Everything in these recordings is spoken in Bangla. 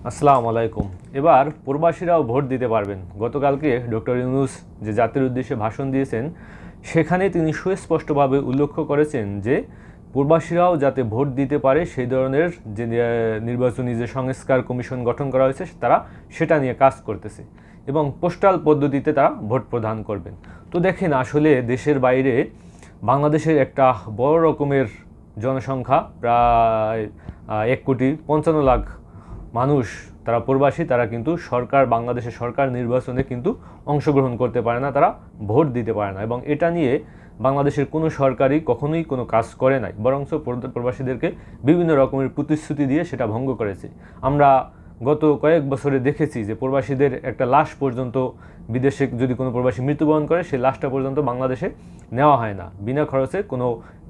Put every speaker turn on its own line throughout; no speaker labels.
আসসালামু আলাইকুম। এবার প্রবাসীরাও ভোট দিতে পারবেন। গতকালকে ডক্টর ইউনূস যে জাতির উদ্দেশ্যে ভাষণ দিয়েছেন, সেখানে তিনি সুস্পষ্টভাবে উল্লেখ করেছেন যে প্রবাসীরাও যাতে ভোট দিতে পারে সেই ধরনের যে নির্বাচনী যে সংস্কার কমিশন গঠন করা হয়েছে তারা সেটা নিয়ে কাজ করতেছে এবং পোস্টাল পদ্ধতিতে তারা ভোট প্রদান করবেন। তো দেখেন, আসলে দেশের বাইরে বাংলাদেশের একটা বড় রকমের জনসংখ্যা, প্রায় 1,55,00,000 মানুষ, তারা প্রবাসী। তারা কিন্তু বাংলাদেশের সরকার নির্বাচনে কিন্তু অংশগ্রহণ করতে পারে না, তারা ভোট দিতে পারে না। এবং এটা নিয়ে বাংলাদেশের কোনো সরকারই কখনোই কোনো কাজ করে নাই, বরঞ্চ প্রবাসীদেরকে বিভিন্ন রকমের প্রতিশ্রুতি দিয়ে সেটা ভঙ্গ করেছে। আমরা গত কয়েক বছরে দেখেছি যে প্রবাসীদের একটা লাশ পর্যন্ত, বিদেশে যদি কোনো প্রবাসী মৃত্যুবরণ করে সেই লাশটা পর্যন্ত বাংলাদেশে নেওয়া হয় না, বিনা খরচে কোনো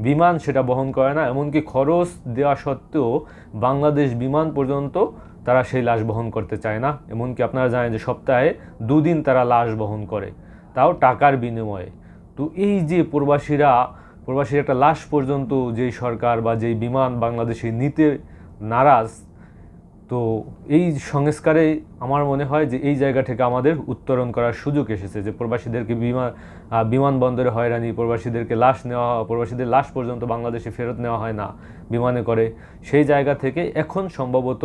বিমান সেটা বহন করে না। এমনকি খরচ দেওয়া সত্ত্বেও বাংলাদেশ বিমান পর্যন্ত তারা সেই লাশ বহন করতে চায় না। এমনকি আপনারা জানেন যে সপ্তাহে 2 দিন তারা লাশ বহন করে, তাও টাকার বিনিময়ে। তো এই যে প্রবাসীর একটা লাশ পর্যন্ত যেই সরকার বা যেই বিমান বাংলাদেশে নিতে নারাজ, তো এই সংস্কারে আমার মনে হয় যে এই জায়গা থেকে আমাদের উত্তরণ করার সুযোগ এসেছে। যে প্রবাসীদেরকে বিমানবন্দরে হয়রানি, প্রবাসীদের লাশ পর্যন্ত বাংলাদেশে ফেরত নেওয়া হয় না বিমানে করে, সেই জায়গা থেকে এখন সম্ভবত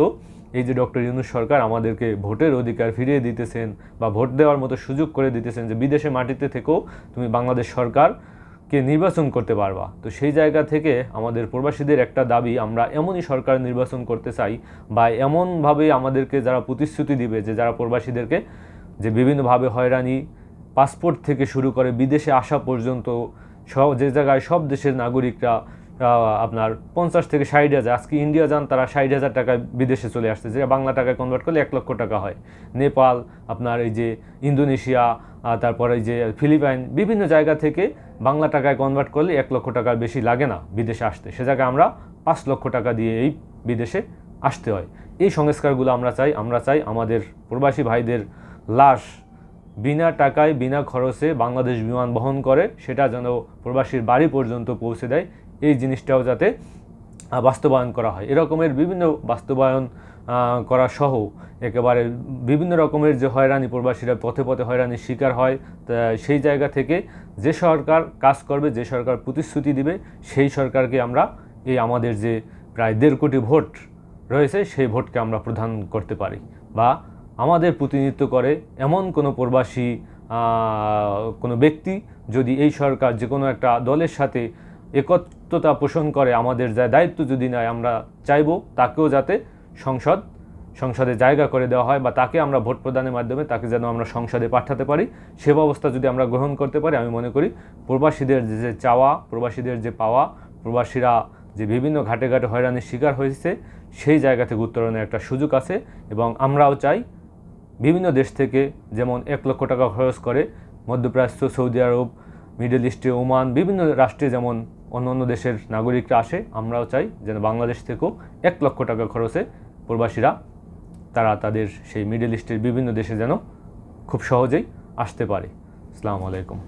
এই যে ডক্টর ইউনূস সরকার আমাদেরকে ভোটের অধিকার ফিরিয়ে দিতেছেন বা ভোট দেওয়ার মতো সুযোগ করে দিতেছেন, যে বিদেশে মাটিতে থেকেও তুমি বাংলাদেশ সরকারকে নির্বাচন করতে পারবা। তো সেই জায়গা থেকে আমাদের প্রবাসীদের একটা দাবি, আমরা এমনই সরকার নির্বাচন করতে চাই বা এমনভাবে আমাদেরকে যারা প্রতিশ্রুতি দিবে যে যারা প্রবাসীদেরকে যে বিভিন্নভাবে হয়রানি, পাসপোর্ট থেকে শুরু করে বিদেশে আসা পর্যন্ত যে জায়গায় সব দেশের নাগরিকরা আপনার 50 থেকে 60,000, আজকে ইন্ডিয়া যান তারা 60,000 টাকায় বিদেশে চলে আসছে, যেটা বাংলা টাকায় কনভার্ট করলে 1 লক্ষ টাকা হয়। নেপাল, আপনার এই যে ইন্দোনেশিয়া, তারপরে এই যে ফিলিপাইন, বিভিন্ন জায়গা থেকে বাংলা টাকায় কনভার্ট করলে 1 লক্ষ টাকার বেশি লাগে না বিদেশে আসতে। সে জায়গায় আমরা 5 লক্ষ টাকা দিয়ে এই বিদেশে আসতে হয়। এই সংস্কারগুলো আমরা চাই আমাদের প্রবাসী ভাইদের লাশ বিনা টাকায় বিনা খরচে বাংলাদেশ বিমান বহন করে, সেটা যেন প্রবাসীর বাড়ি পর্যন্ত পৌঁছে দেয়। এই জিনিসটাও যাতে বাস্তবায়ন করা হয়। এরকমের বিভিন্ন বাস্তবায়ন করা সহ একেবারে বিভিন্ন রকমের যে হয়রানি, প্রবাসীরা পথে পথে হয়রানির শিকার হয়, সেই জায়গা থেকে যে সরকার কাজ করবে, যে সরকার প্রতিশ্রুতি দিবে, সেই সরকারকে আমরা এই আমাদের যে প্রায় 1.5 কোটি ভোট রয়েছে সেই ভোটকে আমরা প্রদান করতে পারি। বা আমাদের প্রতিনিধিত্ব করে এমন কোনো প্রবাসী কোনো ব্যক্তি যদি এই সরকার যে কোনো একটা দলের সাথে একত্রতা পোষণ করে, আমাদের যা দায়িত্ব যদি নেয়, আমরা চাইব তাকেও যাতে সংসদে জায়গা করে দেওয়া হয় বা তাকে আমরা ভোট প্রদানের মাধ্যমে তাকে যেন আমরা সংসদে পাঠাতে পারি। সে ব্যবস্থা যদি আমরা গ্রহণ করতে পারি, আমি মনে করি প্রবাসীদের যে চাওয়া, প্রবাসীদের যে পাওয়া, প্রবাসীরা যে বিভিন্ন ঘাটে ঘাটে হয়রানির শিকার হয়েছে, সেই জায়গা থেকে উত্তরণের একটা সুযোগ আছে। এবং আমরাও চাই বিভিন্ন দেশ থেকে যেমন 1 লক্ষ টাকা খরচ করে মধ্যপ্রাচ্য, সৌদি আরব, মিডল ইস্টে, ওমান, বিভিন্ন রাষ্ট্রে যেমন অন্য দেশের নাগরিকরা আসে, আমরাও চাই যেন বাংলাদেশ থেকেও 1 লক্ষ টাকা খরচে প্রবাসীরা তারা তাদের সেই মিডল ইস্টের বিভিন্ন দেশে যেন খুব সহজেই আসতে পারে। আসসালামু আলাইকুম।